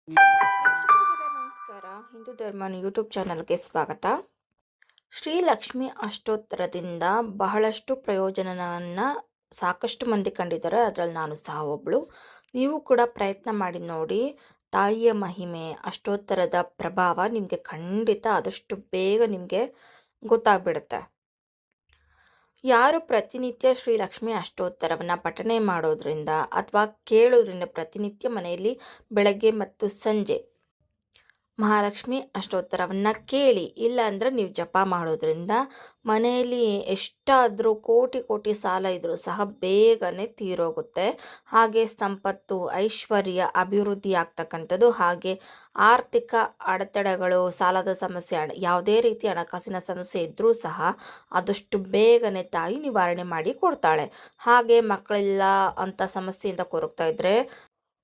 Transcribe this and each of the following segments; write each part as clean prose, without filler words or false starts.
ವೀಕ್ಷಕರಿಗೆಲ್ಲ ನಮಸ್ಕಾರ. ಹಿಂದೂ ಧರ್ಮ ಯೂಟ್ಯೂಬ್ ಚಾನಲ್ಗೆ ಸ್ವಾಗತ. ಶ್ರೀ ಲಕ್ಷ್ಮಿ ಅಷ್ಟೋತ್ತರದಿಂದ ಬಹಳಷ್ಟು ಪ್ರಯೋಜನವನ್ನು ಸಾಕಷ್ಟು ಮಂದಿ ಕಂಡಿದ್ದಾರೆ. ಅದರಲ್ಲಿ ನಾನು ಸಹ ಒಬ್ಬಳು. ನೀವು ಕೂಡ ಪ್ರಯತ್ನ ಮಾಡಿ ನೋಡಿ. ತಾಯಿಯ ಮಹಿಮೆ, ಅಷ್ಟೋತ್ತರದ ಪ್ರಭಾವ ನಿಮಗೆ ಖಂಡಿತ ಆದಷ್ಟು ಬೇಗ ನಿಮಗೆ ಗೊತ್ತಾಗ್ಬಿಡುತ್ತೆ. ಯಾರು ಪ್ರತಿನಿತ್ಯ ಶ್ರೀ ಲಕ್ಷ್ಮಿ ಅಷ್ಟೋತ್ತರವನ್ನು ಪಠನೆ ಮಾಡೋದ್ರಿಂದ ಅಥವಾ ಕೇಳೋದ್ರಿಂದ, ಪ್ರತಿನಿತ್ಯ ಮನೆಯಲ್ಲಿ ಬೆಳಗ್ಗೆ ಮತ್ತು ಸಂಜೆ ಮಹಾಲಕ್ಷ್ಮಿ ಅಷ್ಟೋತ್ತರವನ್ನು ಕೇಳಿ, ಇಲ್ಲ ಅಂದರೆ ನೀವು ಜಪ ಮಾಡೋದ್ರಿಂದ ಮನೆಯಲ್ಲಿ ಎಷ್ಟಾದರೂ ಕೋಟಿ ಕೋಟಿ ಸಾಲ ಇದ್ದರೂ ಸಹ ಬೇಗನೆ ತೀರೋಗುತ್ತೆ. ಹಾಗೆ ಸಂಪತ್ತು, ಐಶ್ವರ್ಯ, ಅಭಿವೃದ್ಧಿ ಆಗ್ತಕ್ಕಂಥದ್ದು, ಹಾಗೆ ಆರ್ಥಿಕ ಅಡೆತಡೆಗಳು, ಸಾಲದ ಸಮಸ್ಯೆ, ಯಾವುದೇ ರೀತಿ ಹಣಕಾಸಿನ ಸಮಸ್ಯೆ ಇದ್ದರೂ ಸಹ ಆದಷ್ಟು ಬೇಗನೆ ತಾಯಿ ನಿವಾರಣೆ ಮಾಡಿ ಕೊಡ್ತಾಳೆ. ಹಾಗೆ ಮಕ್ಕಳಿಲ್ಲ ಅಂತ ಸಮಸ್ಯೆಯಿಂದ ಕೊರಗ್ತಾ ಇದ್ದರೆ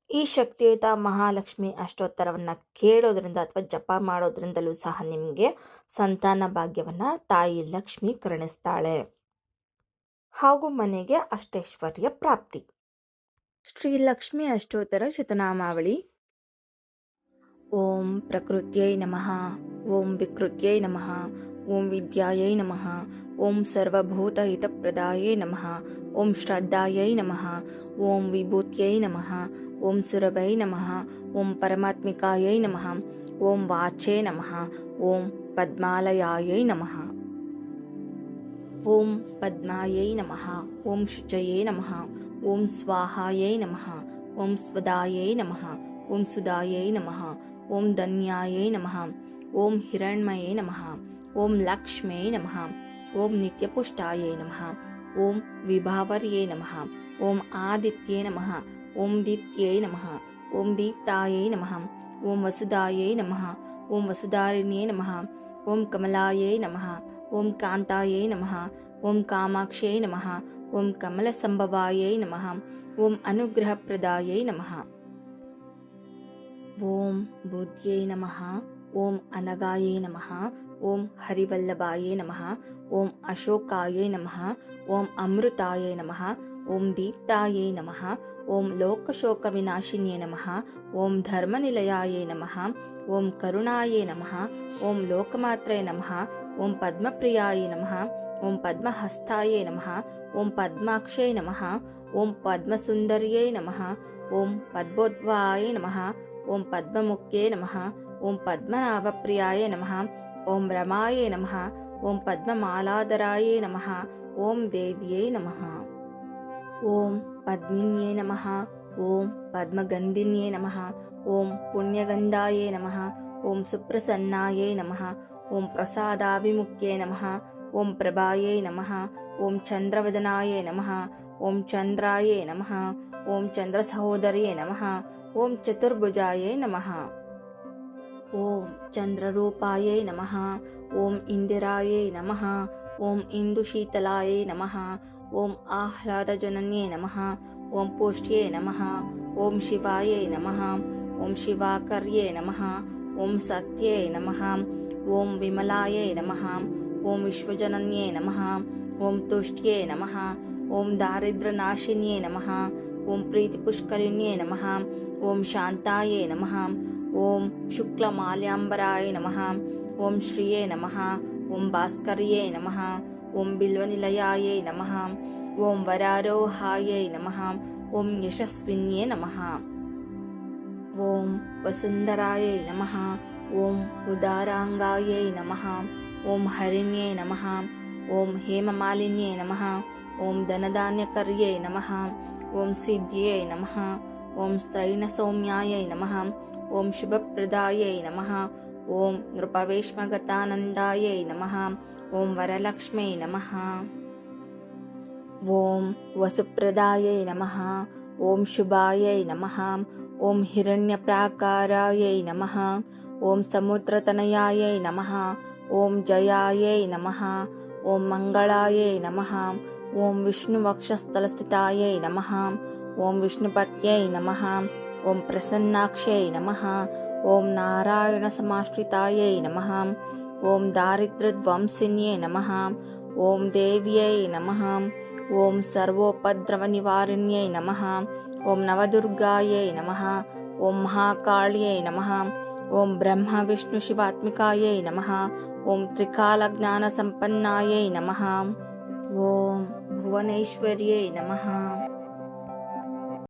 ಈ ಶಕ್ತಿಯುತ ಮಹಾಲಕ್ಷ್ಮಿ ಅಷ್ಟೋತ್ತರವನ್ನು ಕೇಳೋದ್ರಿಂದ ಅಥವಾ ಜಪ ಮಾಡೋದ್ರಿಂದಲೂ ಸಹ ನಿಮಗೆ ಸಂತಾನ ಭಾಗ್ಯವನ್ನು ತಾಯಿ ಲಕ್ಷ್ಮಿ ಕರುಣಿಸ್ತಾಳೆ ಹಾಗೂ ಮನೆಗೆ ಅಷ್ಟೈಶ್ವರ್ಯ ಪ್ರಾಪ್ತಿ. ಶ್ರೀ ಲಕ್ಷ್ಮಿ ಅಷ್ಟೋತ್ತರ ಶತನಾಮಾವಳಿ. ಓಂ ಪ್ರಕೃತ್ಯೈ ನಮಃ, ಓಂ ವಿಕೃತ್ಯೈ ನಮಃ, ಓಂ ವಿದ್ಯಾಯೈ ನಮಃ, ಓಂ ಸರ್ವಭೂತ ಹಿತಪ್ರದಾಯೈ ನಮಃ, ಓಂ ಶ್ರದ್ಧಾಯೈ ನಮಃ, ಓಂ ವಿಭೂತ್ಯೈ ನಮಃ, ಓಂ ಸುರಭೈ ನಮಃ, ಓಂ ಪರಮಾತ್ಮಿಕಾಯೈ ನಮಃ, ಓಂ ವಾಚೇ ನಮಃ, ಓಂ ಪದ್ಮಾಲಯಾಯೈ ನಮಃ, ಓಂ ಪದ್ಮಾಯೈ ನಮಃ, ಓಂ ಶುಚಯೇ ನಮಃ, ಓಂ ಸ್ವಾಹಾಯೈ ನಮಃ, ಓಂ ಸ್ವದಾಯೈ ನಮಃ, ಓಂ ಸುದಾಯೈ ನಮಃ, ಓಂ ಧನ್ಯಾಯೈ ನಮಃ, ಓಂ ಹಿರಣ್ಮಯೇ ನಮಃ, ಓಂ ಲಕ್ಷ್ಮೇ ನಮಃ, ಓಂ ನಿತ್ಯಪುಷ್ಟಾಯೈ ನಮಃ, ಓಂ ವಿಭಾವರ್ಯೇ ನಮಃ, ಓಂ ಆದಿತ್ಯೇ ನಮಃ, ಓಂ ದಿತ್ಯೈ ನಮಃ, ಓಂ ದೀಪ್ತಾಯೈ ನಮಃ, ಓಂ ವಸುದಾಯೈ ನಮಃ, ಓಂ ವಸುಧಾರಿಣ್ಯೇ ನಮಃ, ಓಂ ಕಮಲಾಯೈ ನಮಃ, ಓಂ ಕಾಂತಾಯೈ ನಮಃ, ಓಂ ಕಾಮಾಕ್ಷೈ ನಮಃ, ಓಂ ಕಮಲಸಂಭವಾಯೈ ನಮಃ, ಓಂ ಅನುಗ್ರಹಪ್ರದಾಯೈ ನಮಃ, ಓಂ ಬುದ್ಧ್ಯೈ ನಮಃ, ಓಂ ಅನಗಾಯೈ ನಮಃ, ಓಂ ಹರಿವಲ್ಲಭಾಯೈ ನಮಃ, ಓಂ ಅಶೋಕಾಯೈ ನಮಃ, ಓಂ ಅಮೃತಾಯೈ ನಮಃ, ಓಂ ದೀಪ್ತಾಯೈ ನಮಃ, ಓಂ ಲೋಕಶೋಕವಿನಾಶಿನ್ಯೈ ನಮಃ, ಓಂ ಧರ್ಮನಿಲಯಾಯೈ ನಮಃ, ಓಂ ಕರುಣಾಯೈ ನಮಃ, ಓಂ ಲೋಕಮಾತ್ರೈ ನಮಃ, ಓಂ ಪದ್ಮಪ್ರಿಯಾಯೈ ನಮಃ, ಓಂ ಪದ್ಮಹಸ್ತಾಯೈ ನಮಃ, ಓಂ ಪದ್ಮಾಕ್ಷೈ ನಮಃ, ಓಂ ಪದ್ಮಸುಂದರ್ಯೈ ನಮಃ, ಓಂ ಪದ್ಮೋದ್ಭವಾಯೈ ನಮಃ, ಓಂ ಪದ್ಮಮುಖ್ಯೈ ನಮಃ, ಓಂ ಪದ್ಮನಾಭಪ್ರಿಯಾಯೈ ನಮಃ, ಓಂ ರಮಾಯೈ ನಮಃ, ಓಂ ಪದ್ಮಮಾಲಾಧರಾಯೈ ನಮಃ, ಓಂ ದೇವ್ಯೈ ನಮಃ, ಓಂ ಪದ್ಮಿನ್ಯೈ ನಮಃ, ಓಂ ಪದ್ಮಗಂಧಿನ್ಯೈ ನಮಃ, ಓಂ ಪುಣ್ಯಗಂಧಾಯೈ ನಮಃ, ಓಂ ಸುಪ್ರಸನ್ನಾಯೈ ನಮಃ, ಓಂ ಪ್ರಸಾದಾಭಿಮುಖ್ಯೈ ನಮಃ, ಓಂ ಪ್ರಭಾಯೈ ನಮಃ, ಓಂ ಚಂದ್ರವದನಾಯೈ ನಮಃ, ಓಂ ಚಂದ್ರಾಯೈ ನಮಃ, ಓಂ ಚಂದ್ರಸಹೋದರ್ಯೈ ನಮಃ, ಓಂ ಚತುರ್ಭುಜಾಯೈ ನಮಃ, ಓಂ ಚಂದ್ರರೂಪಾಯೈ ನಮಃ, ಓಂ ಇಂದಿರಾಯೈ ನಮಃ, ಓಂ ಇಂದುಶೀತಲಾಯೈ ನಮಃ, ಓಂ ಆಹ್ಲಾದಜನನ್ಯೈ ನಮಃ, ಓಂ ಪುಷ್ಟ್ಯೈ ನಮಃ, ಓಂ ಶಿವಾಯೈ ನಮಃ, ಓಂ ಶಿವಾಕರ್ಯೈ ನಮಃ, ಓಂ ಸತ್ಯೈ ನಮಃ, ಓಂ ವಿಮಲಾಯೈ ನಮಃ, ಓಂ ವಿಶ್ವಜನನ್ಯೈ ನಮಃ, ಓಂ ತುಷ್ಟ್ಯೈ ನಮಃ, ಓಂ ದಾರಿದ್ರ್ಯನಾಶಿನ್ಯೈ ನಮಃ, ಓಂ ಪ್ರೀತಿಪುಷ್ಕರಿಣ್ಯೈ ನಮಃ, ಓಂ ಶಾಂತಾಯೈ ನಮಃ, ಓಂ ಶುಕ್ಲಮಾಲ್ಯಾಂಬರಾಯ ನಮಃ, ಓಂ ಶ್ರಿಯೇ ನಮಃ, ಓಂ ಭಾಸ್ಕರ್ಯೈ ನಮಃ, ಓಂ ಬಿಲ್ವನಿಲಯಾಯೈ ನಮಃ, ಓಂ ವರಾರೋಹಾಯೈ ನಮಃ, ಓಂ ಯಶಸ್ವಿನ್ಯೇ ನಮಃ, ಓಂ ವಸುಂಧರಾಯೈ ನಮಃ, ಓಂ ಉದಾರಾಂಗಾಯೈ ನಮಃ, ಓಂ ಹರಿಣ್ಯೈ ನಮಃ, ಓಂ ಹೇಮಮಾಲಿನ್ಯೈ ನಮಃ, ಓಂ ಧನಧಾನ್ಯಕರ್ಯೈ ನಮಃ, ಓಂ ಸಿದ್ಧ್ಯೈ ನಮಃ, ಓಂ ಸ್ತ್ರೈಣಸೌಮ್ಯಾಯೈ ನಮಃ, ಓಂ ಶುಭಪ್ರದಾಯೈ ನಮಃ, ಓಂ ನೃಪವೇಶ್ಮಗತಾನಂದಾಯೈ ನಮಃ, ಓಂ ವರಲಕ್ಷ್ಮೈ ನಮಃ, ಓಂ ವಸುಪ್ರದಾಯೈ ನಮಃ, ಓಂ ಶುಭಾಯೈ ನಮಃ, ಓಂ ಹಿರಣ್ಯಪ್ರಾಕಾರಾಯೈ ನಮಃ, ಓಂ ಸಮುದ್ರತನಯಾಯೈ ನಮಃ, ಓಂ ಜಯಾಯೈ ನಮಃ, ಓಂ ಮಂಗಳಾಯೈ ನಮಃ, ಓಂ ವಿಷ್ಣುವಕ್ಷಸ್ಥಲಸ್ಥಿತಾಯೈ ನಮಃ, ಓಂ ವಿಷ್ಣುಪತ್ಯೈ ನಮಃ, ಓಂ ಪ್ರಸನ್ನಾಕ್ಷೈ ನಮಃ, ಓಂ ನಾರಾಯಣ ಸಮಾಶ್ರಿತಾಯೈ ನಮಃ, ಓಂ ದಾರಿದ್ರ್ಯಧ್ವಂಸಿನ್ಯೈ ನಮಃ, ಓಂ ದೇವ್ಯೈ ನಮಃ, ಓಂ ಸರ್ವೋಪದ್ರವ ನಿವಾರಿಣ್ಯೈ ನಮಃ, ಓಂ ನವದುರ್ಗಾಯೈ ನಮಃ, ಓಂ ಮಹಾಕಾಳ್ಯೈ ನಮಃ. ಓಂ ಬ್ರಹ್ಮ ವಿಷ್ಣು ಶಿವಾತ್ಮಿಕಾಯೈ ನಮಃ. ಓಂ ತ್ರಿಕಾಲ ಜ್ಞಾನ ಸಂಪನ್ನಾಯೈ ನಮಃ. ಓಂ ಭುವನೇಶ್ವರ್ಯೈ ನಮಃ.